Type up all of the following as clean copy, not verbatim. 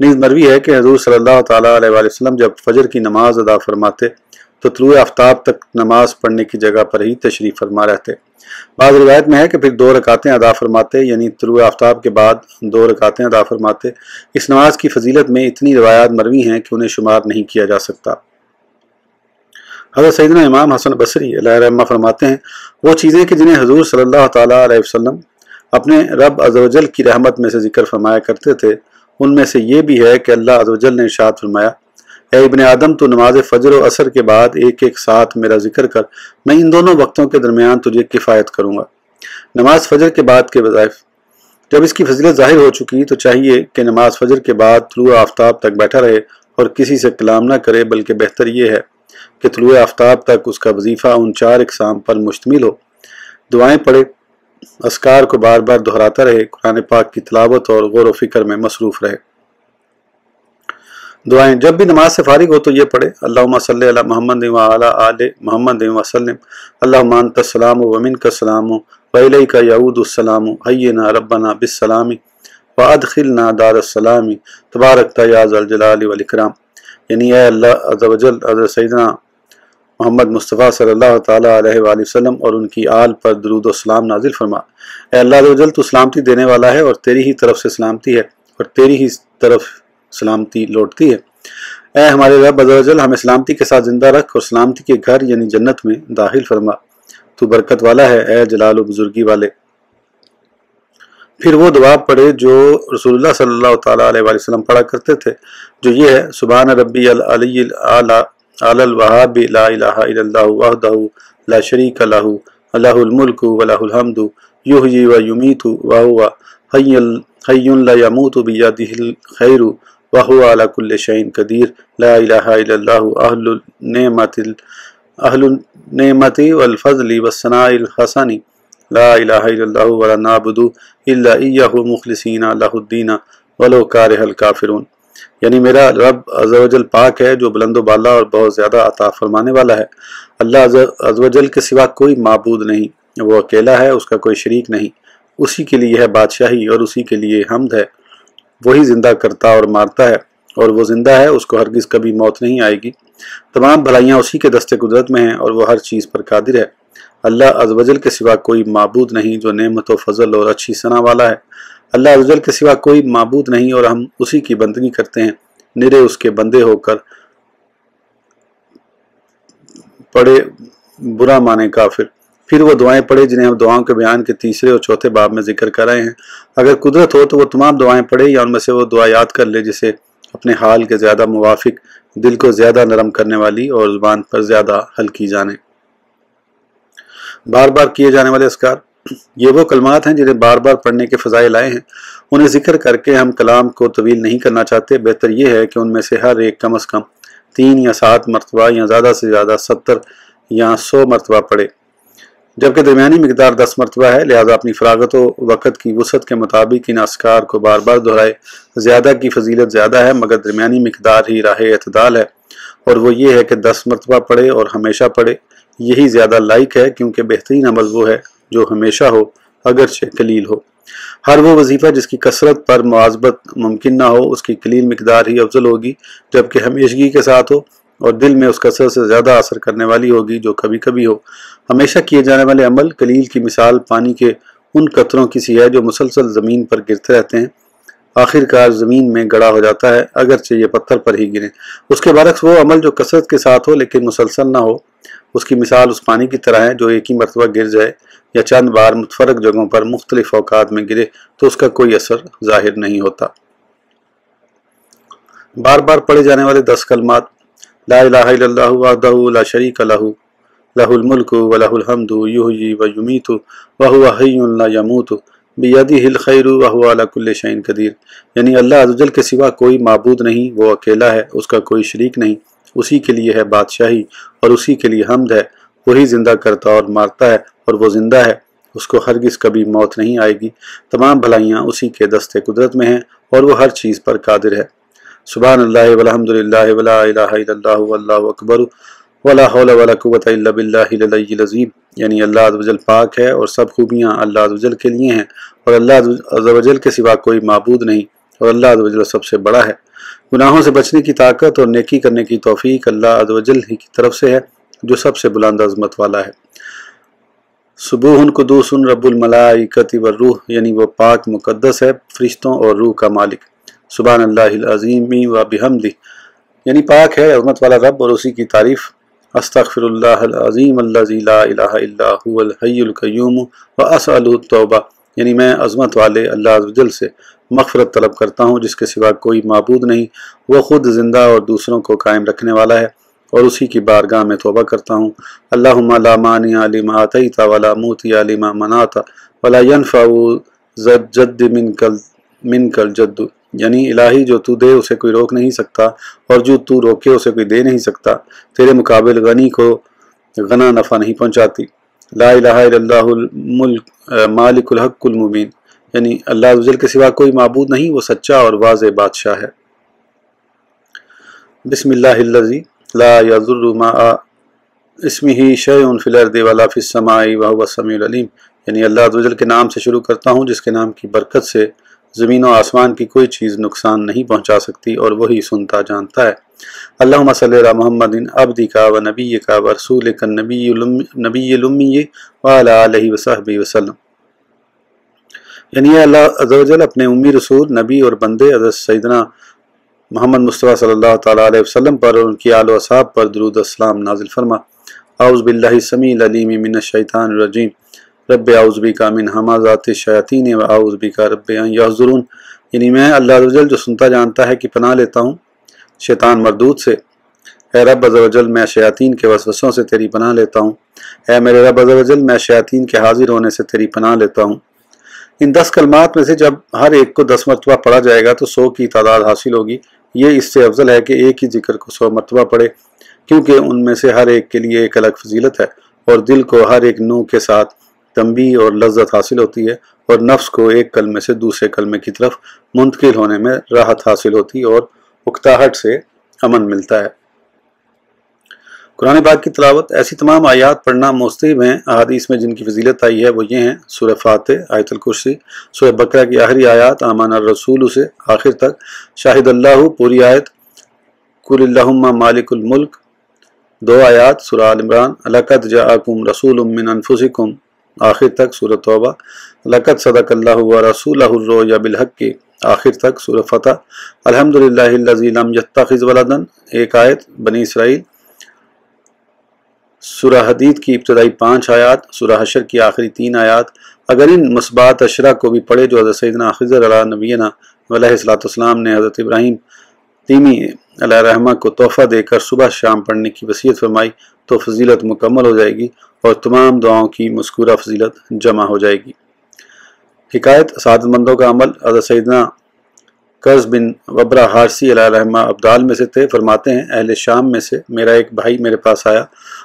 نیز مروی ہے کہ حضور صلی اللہ تعالیٰ علیہ وآلہ وسلم جب فجر کی نماز ادا فرماتے تو طلوع آفتاب تک نماز پڑھنے کی جگہ پر ہی تشریف فرما رہتے۔ بعض روایت میں ہے کہ پھر 2 رکعتیں ادا فرماتے، یعنی طلوع آفتاب کے بعد 2 رکعتیں ادا فرماتے۔ اس نماز کی فضیلت میں اتنی روایات مروی ہیں کہ انہیں شمار نہیں کیا جا سکتا۔ حضرت سیدنا امام حسن بصری علیہ رحمہ فرماتے ہیں، وہ چیزیں کہ جنہیں حضور صلی اللہ تعالیٰ علیہ وسلم اپنے رب عز و جل کی رحمت میں سے ذکر فرمایا کرتے تھے، ان میں سے یہ بھی ہے کہ اللہ عز و جل نے ارشاد فرمایا، اے ابن آدم تو نماز فجر و عصر کے بعد ایک ایک ساتھ میرا ذکر کر، میں ان دونوں وقتوں کے درمیان تجھے کفایت کروں گا۔ نماز فجر کے بعد کے وظائف۔ جب اس کی فضیلت ظاہر ہو چکی تو چاہیے کہ نماز فجر کے بعد طلوع آفتاب تک بیٹھا رہے اور کسی سے کلام نہ کرے، بلکہ بہتر یہ ہے کہ طلوع آفتاب تک اس کا وظیفہ ان 4 اقسام پر مشتمل ہو، دعائیں پڑھے، اذکار کو بار بار دہراتا رہے، قرآن پاک کی تلاوت اور غور و فکر میں مصروف رہے۔ دعائیں جب بھی نماز سے فارغ ہو تو یہ پڑھے، اللہم صلی علی محمد وعلی آل محمد وسلم، اللہم انت السلام ومنک السلام وإلیک یعود السلام، حینا ربنا بالسلام وادخلنا دار السلام تبارکت یا ذا الجلال والاکرام۔ یعنی اے اللہ عز و جل حضرت سیدنا محمد مصطفیٰ صلی اللہ تعالیٰ علیہ وآلہ وسلم اور ان کی آل پر درود و سلام نازل فرما۔ اے اللہ عز و جل تو سلامتی دینے والا ہے اور تیری ہی طرف سے سلامتی ہے اور تیری ہی طرف سلامتی لوٹتی ہے۔ اے ہمارے رب عز و جل ہمیں سلامتی کے ساتھ زندہ رکھ اور سلامتی کے گھر یعنی جنت میں داخل فرما، تو برکت والا ہے اے جلال و بزرگی والے۔ پھر وہ دعا پڑھے جو رسول اللہ صلی اللہ تعالیٰ علیہ وآلہ وسلم پڑھا کرتے تھے، جو یہ ہے، سبحان ربی العلی الاعلی الوہاب لا الہ الا اللہ وحدہ لا شریک لہ لہ الملک ولہ الحمد یحیی و یمیت وہو حی لا یموت بیدہ الخیر وہو علی کل شیء قدیر، لا الہ الا اللہ اہل النعمت والفضل والثناء الحسن، لا الہ الا اللہ ولا نعبد الا ایہ مخلصین لہ الدین ولو کارہ الکافرون۔ یعنی میرا رب عز و جل پاک ہے جو بلند و بالا اور بہت زیادہ عطا فرمانے والا ہے، اللہ عز و جل کے سوا کوئی معبود نہیں، وہ اکیلا ہے، اس کا کوئی شریک نہیں، اسی کے لیے ہے بادشاہی اور اسی کے لیے حمد ہے، وہی زندہ کرتا اور مارتا ہے، اور وہ زندہ ہے، اس کو ہرگز کبھی موت نہیں آئے گی، تمام بھلائیاں اسی کے دست قدرت میں ہیں اور وہ ہر چیز پر قادر ہے۔ اللہ عز و جل کے سوا کوئی معبود نہیں جو نعمت و فضل اور اچھی ثنا والا ہے، اللہ عز و جل کے سوا کوئی معبود نہیں اور ہم اسی کی بندگی کرتے ہیں، نرے اس کے بندے ہو کر پڑھے برا مانے کافر۔ پھر وہ دعائیں پڑھے جنہیں ہم دعاؤں کے بیان کے 3 اور 4 باب میں ذکر کر رہے ہیں۔ اگر قدرت ہو تو وہ تمام دعائیں پڑھے یا ان میں سے وہ دعا یاد کر لے جسے اپنے حال کے زیادہ موافق، دل کو زیادہ نرم کرنے والی اور زبان پر زیادہ ہلکی جانے۔ بار بار کیے جانے والے اذکار، یہ وہ کلمات ہیں جنہیں بار بار پڑھنے کے فضائل آئے ہیں، انہیں ذکر کر کے ہم کلام کو طویل نہیں کرنا چاہتے، بہتر یہ ہے کہ ان میں سے ہر ایک کم از کم 3 یا 7 مرتبہ یا زیادہ سے زیادہ 70 یا 100 مرتبہ پڑھے، جبکہ درمیانی مقدار 10 مرتبہ ہے، لہذا اپنی فراغت و وقت کی وسعت کے مطابق ان اذکار کو بار بار دہرائے۔ زیادہ کی فضیلت زیادہ ہے مگر درمیانی مقدار ہی راہ اعتدال ہے، اور وہ یہ ہے کہ 10 مرتبہ پڑھے اور ہمیشہ پڑھے، یہی زیادہ لائق ہے، کیونکہ بہترین عمل وہ ہے جو ہمیشہ ہو اگرچہ قلیل ہو۔ ہر وہ وظیفہ جس کی کثرت پر مواظبت ممکن نہ ہو اس کی قلیل مقدار ہی افضل ہوگی، جبکہ ہمیشگی کے ساتھ ہو اور دل میں اس کثرت سے زیادہ اثر کرنے والی ہوگی جو کبھی کبھی ہو۔ ہمیشہ کیے جانے والے عمل قلیل کی مثال پانی کے ان قطروں کی سی ہے جو مسلسل زمین پر گرتے رہتے ہیں، آخر کار زمین میں گڑا ہو جاتا ہے اگرچہ یہ پتھر پر ہی گرے۔ اس کے برعکس وہ عمل جو کثرت کے ساتھ ہو لیکن مسلسل نہ ہو، اس کی مثال اس پانی کی طرح ہے جو ایک ہی مرتبہ گر جائے یا چند بار متفرق جگہوں پر مختلف اوقات میں گرے تو اس کا کوئی اثر ظاہر نہیں ہوتا۔ بار بار پڑھے جانے والے 10 کلمات، لا الہ الا اللہ وحدہ لا شریک لہ لہ الملک ولہ الحمد یحیی و یمیت وہو حی لا یموت بیدہ الخیر وہو علی کل شیء قدیر۔ یعنی اللہ عز و جل کے سوا کوئی معبود نہیں، وہ اکیلا ہے، اس کا کوئی شریک نہیں، اسی کے لیے ہے بادشاہی اور اسی کے لیے حمد ہے، وہی زندہ کرتا اور مارتا ہے اور وہ زندہ ہے، اس کو ہرگز کبھی موت نہیں آئے گی، تمام بھلائیاں اسی کے دست قدرت میں ہیں اور وہ ہر چیز پر قادر ہے۔ سبحان اللہ والحمد للہ ولا الہ الا اللہ واللہ اکبر ولا حول ولا قوت الا باللہ العلی العظیم۔ یعنی اللہ عز و جل پاک ہے اور سب خوبیاں اللہ عز و جل کے لیے ہیں اور اللہ عز و جل کے سوا کوئی معبود نہیں اور اللہ عز و جل سب سے بڑا ہے۔ گناہوں سے بچنے کی طاقت اور نیکی کرنے کی توفیق اللہ عز و جل ہی کی طرف سے ہے جو سب سے بلند عظمت والا ہے۔ سبوح قدوس رب الملائکۃ والروح، یعنی وہ پاک مقدس ہے، فرشتوں اور روح کا مالک۔ سبحان اللہ العظیم و بحمدہ، یعنی پاک ہے عظمت والا رب اور اسی کی تعریف۔ استغفر اللہ العظیم الذی لا الہ الا هو الحی القیوم واسألہ التوبہ، یعنی میں عظمت والے اللہ عز و جل سے مغفرت طلب کرتا ہوں جس کے سوا کوئی معبود نہیں، وہ خود زندہ اور دوسروں کو قائم رکھنے والا ہے، اور اسی کی بارگاہ میں توبہ کرتا ہوں۔ اللہم لا مانع لما اعطیت ولا معطی لما منعت ولا ینفع ذا الجد منک الجد، یعنی الہی جو تو دے اسے کوئی روک نہیں سکتا، اور جو تو روکے اسے کوئی دے نہیں سکتا، تیرے مقابل غنی کو غنا نفع نہیں پہنچاتی۔ لا الہ الا اللہ مالک الحق المبین، یعنی اللہ عز و جل کے سوا کوئی معبود نہیں، وہ سچا اور واضح بادشاہ ہے۔ بسم اللہ الذی لا یضر مع اسمہ شیء فی الارض ولا فی السماء وہو السمیع العلیم، یعنی اللہ عز و جل کے نام سے شروع کرتا ہوں جس کے نام کی برکت سے زمین و آسمان کی کوئی چیز نقصان نہیں پہنچا سکتی اور وہی سنتا جانتا ہے۔ اللہم صلی علی محمد عبدک و نبیک و رسولک النبی الامی وعلی آلہ وصحبہ وسلم، یعنی اللہ عز و جل اپنے امی رسول نبی اور بندے حضرت سیدنا محمد مصطفیٰ صلی اللہ تعالیٰ علیہ وسلم پر اور ان کی آل و اصحاب پر درود السلام نازل فرما۔ اعوذ باللہ السمیع العلیم من الشیطان الرجیم، رب اعوذ بک من ہمزات الشیاطین و اعوذ بک رب ان یحضرون، یعنی میں اللہ عز و جل جو سنتا جانتا ہے کہ پناہ لیتا ہوں شیطان مردود سے۔ اے رب عز و جل میں شیاطین کے وسوسوں سے تیری پناہ لیتا ہوں۔ اے میرے رب عز و جل میں شیاطین کے حاضر ہونے سے تیری پناہ لیتا ہوں۔ ان 10 کلمات میں سے جب ہر ایک کو 10 مرتبہ پڑھا جائے گا تو 100 کی تعداد حاصل ہوگی۔ یہ اس سے افضل ہے کہ ایک ہی ذکر کو 100 مرتبہ پڑھے، کیونکہ ان میں سے ہر ایک کے لیے ایک الگ فضیلت ہے، اور دل کو ہر ایک نوع کے ساتھ تنبیہ اور لذت حاصل ہوتی ہے، اور نفس کو ایک کلمے سے دوسرے کلمے کی طرف منتقل ہونے میں راحت حاصل ہوتی اور اکتاہٹ سے امن ملتا ہے۔ قرآن پاک کی تلاوت، ایسی تمام آیات پڑھنا مستحب ہیں احادیث میں جن کی فضیلت آئی ہے وہ یہ ہیں: سورہ فاتح، آیت الکرسی، سورہ بقرہ کی آخری آیات آمن الرسول سے آخر تک، شاہد اللہ پوری آیت، قل اللہم مالک الملک 2 آیات، سورہ آل عمران، لقد جاءکم رسول من انفسکم آخر تک، سورہ توبہ، لقد صدق اللہ ورسولہ الرؤیا بالحق آخر تک، سورہ فتح، الحمدللہ الذی لم یتخذ ولدا 1 آیت، بنی اسرائیل، سورہ حدید کی ابتدائی 5 آیات، سورہ حشر کی آخری 3 آیات۔ اگر ان مصباحات عشرہ کو بھی پڑھے جو حضرت سیدنا خضر علیہ نبینا علیہ السلام نے حضرت ابراہیم تیمی علیہ الرحمہ کو تحفہ دے کر صبح شام پڑھنے کی وصیت فرمائی تو فضیلت مکمل ہو جائے گی اور تمام دعاؤں کی مذکورہ فضیلت جمع ہو جائے گی۔ حکایت، سعادت مندوں کا عمل، حضرت سیدنا قرظ بن وبرہ حارثی علیہ الرحمہ ابدال میں سے تھے، فرماتے ہیں اہل شام میں سے میرا ایک بھائی میرے پاس آیا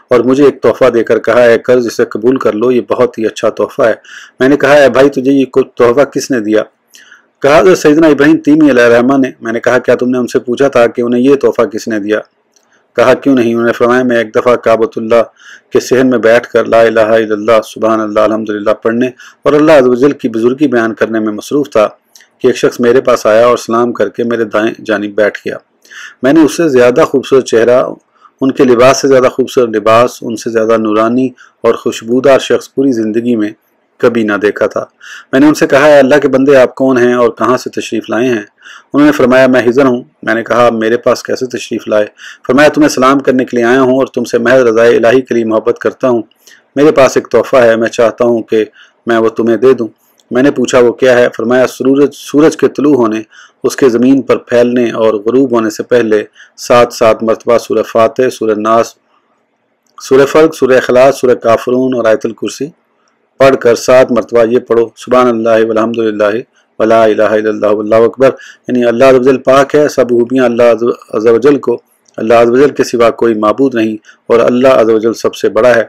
اور مجھے ایک تحفہ دے کر کہا، اے قرظ اسے قبول کر لو، یہ بہت ہی اچھا تحفہ ہے۔ میں نے کہا، اے بھائی تجھے یہ تحفہ کس نے دیا؟ کہا حضرت سیدنا ابراہیم تیمی علیہ الرحمہ نے۔ میں نے کہا، کیا تم نے ان سے پوچھا تھا کہ انہیں یہ تحفہ کس نے دیا؟ کہا، کیوں نہیں؟ انہوں نے فرمایا، میں ایک دفعہ کعبۃ اللہ کے صحن میں بیٹھ کر لا الہ الا اللہ سبحان اللہ الحمدللہ پڑھنے اور اللہ عز و جل کی بزرگی بیان کرنے میں مصروف تھا کہ ایک شخص میرے پاس آیا اور سلام کر کے میرے دائیں جانب بیٹھ گیا۔ میں نے اس سے زیادہ خوبصورت چہرہ، ان کے لباس سے زیادہ خوبصورت لباس، ان سے زیادہ نورانی اور خوشبودار شخص پوری زندگی میں کبھی نہ دیکھا تھا۔ میں نے ان سے کہا، اے اللہ کے بندے آپ کون ہیں اور کہاں سے تشریف لائے ہیں؟ انہوں نے فرمایا، میں حضر ہوں۔ میں نے کہا، میرے پاس کیسے تشریف لائے؟ فرمایا، تمہیں سلام کرنے کے لیے آیا ہوں اور تم سے محض رضائے الہی کے لیے محبت کرتا ہوں۔ میرے پاس ایک تحفہ ہے، میں چاہتا ہوں کہ میں وہ تمہیں دے دوں۔ میں نے پوچھا، وہ کیا ہے؟ فرمایا، سورج کے طلوع ہونے، اس کے زمین پر پھیلنے اور غروب ہونے سے پہلے 7 مرتبہ سورہ فاتح، سورہ ناس، سورہ فلق، سورہ اخلاص، سورہ کافرون اور آیت الکرسی پڑھ کر 7 مرتبہ یہ پڑھو، سبحان اللہ والحمدللہ ولا الہ الا اللہ واللہ اکبر، یعنی اللہ عز و جل پاک ہے، سب خوبیاں اللہ عز و جل کو، اللہ عز و جل کے سوا کوئی معبود نہیں، اور اللہ عز و جل سب سے بڑا ہے۔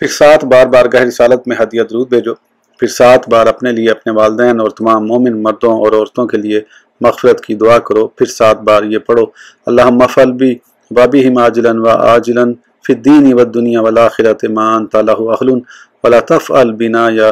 پھر 7 بار بارگاہ رسالت میں ہدیہ درود بھیجو، پھر 7 بار اپنے لیے، اپنے والدین اور تمام مومن مردوں اور عورتوں کے لیے مغفرت کی دعا کرو، پھر 7 بار یہ پڑھو، اللہم افعل بی وبہم عاجلا و آجلا فی الدین والدنیا والآخرۃ ما انت لہ اہل ولا تفعل بنا یا